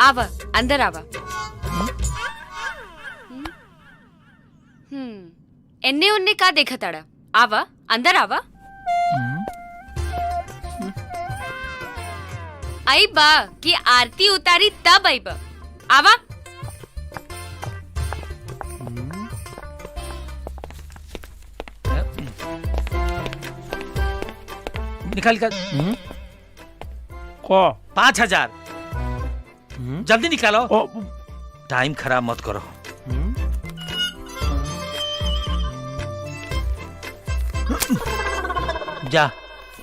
आवा अंदर आवा। एन्ने उन्ने का देखा ताड़ा? आवा अंदर आवा। आई बा कि आरती उतारी तब आई बा। आवा। निकाल कर। 5,000 जल्दी निकालो। टाइम खराब मत करो। जा।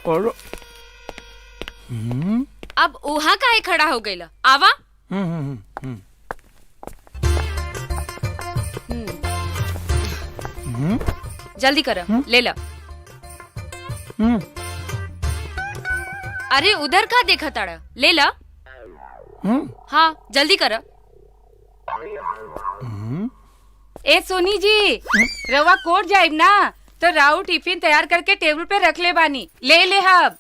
और अब ओहा काहे खड़ा हो गईला? आवा। जल्दी कर, ले ला। अरे उधर का देखा ताड़ा? ले ला। हाँ जल्दी कर। ए सोनी जी, रवा कोट जाइब ना तो राउ टिफिन तैयार करके टेबल पे रख ले बानी, ले हब।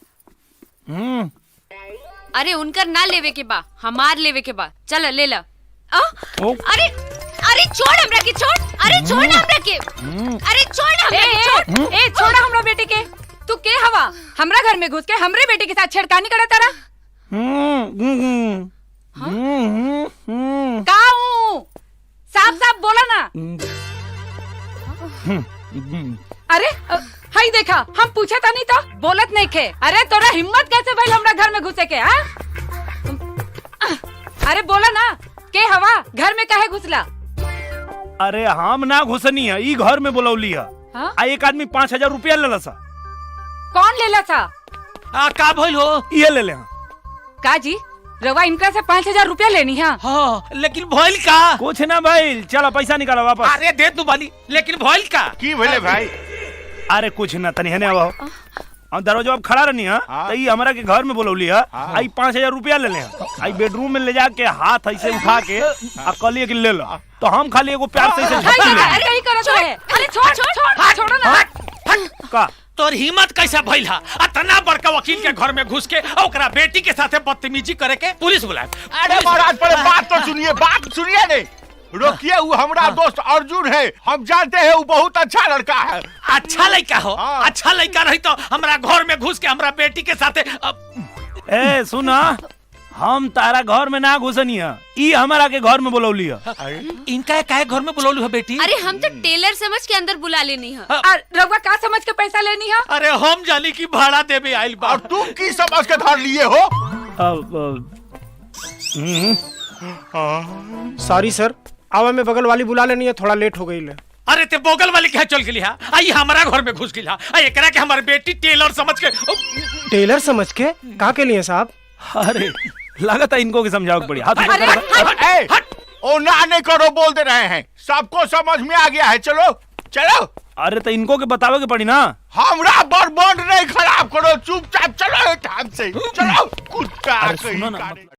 अरे उनकर ना लेवे के बा, हमार लेवे के बा। चल ले ला। अरे अरे छोड़ हमरा के, छोड़। अरे छोड़ ना हमरा के। अरे छोड़ ना हमरा के, छोड़। ए छोड़ा हमरा बेटे के। तू के हवा? हमरा घर में घुस के हमरे बेटे के साथ छेड़खानी करा तारा? काऊ साफ साफ बोला ना। अरे हाई देखा, हम पूछा था नहीं तो बोलत नहीं खे। अरे तोरा हिम्मत कैसे भइल हमरा घर में घुसे के? हाँ अरे बोला ना, के हवा? घर में काहे घुसला? अरे हम ना घुसनी है, ई घर में बोलौली है। आ एक आदमी 5,000 रुपया ले सा। कौन लेला था? का भइल हो? ये ले ले। का जी रवा इनका से 5,000 रुपया लेनी है? हाँ लेकिन भइल का? कुछ ना भाई, चलो पैसा निकालो वापस। अरे दे तू बाली, लेकिन भइल का? की भइले भाई? अरे कुछ ना, तनी हने आओ। हम दरवाजा अब खड़ा रहनी है तो ई हमरा के घर में बोलौली है। आई 5,000 रुपया ले ले। आई बेडरूम में ले जाके हाथ ऐसे उठा के आ कहलिए कि ले लो, तो हम खाली एगो प्यार से झपकी ले। अरे यही करत रहे। अरे छोड़ो ना। का तोर हिम्मत कैसा भइल हा? इतना बड़का वकील के घर में घुस के ओकरा बेटी के साथे बदतमीजी करे के? पुलिस बुलाए। अरे महाराज पहले बात तो सुनिए, बात सुनिए। नहीं रोकिए, वो हमारा दोस्त अर्जुन है, हम जानते हैं वो बहुत अच्छा लड़का है। अच्छा लड़का हो? अच्छा लड़का रही तो हमरा घर में घुस के हमरा बेटी के साथे ए सुना, हम तारा घर में ना घुसनी है, ई हमारा के घर में बोलौली है। इनका काहे घर में बोलौली है बेटी? अरे हम तो टेलर समझ के अंदर बुला लेनी है। रवा का समझ के पैसा लेनी है? अरे हम जानी की भाड़ा देवे आइल बा। और तुम की समझ के धर लिए हो? सॉरी सर, आवा में बगल वाली बुला लेनी है, थोड़ा लेट हो गई ले। अरे ते बोगल वाली क्या चल गई? आई हमारा घर में घुस गई। एकरा के हमारी बेटी टेलर समझ के। टेलर समझ के का के लिए साहब? अरे लागत है इनको की समझाओ पड़ी। ओ ना नहीं करो बोल दे रहे हैं, सबको समझ में आ गया है। चलो चलो। अरे तो इनको के बतावे के पड़ी ना। हमरा बर्बाद नहीं खराब करो, चुपचाप चलो। चलो कुत्ता।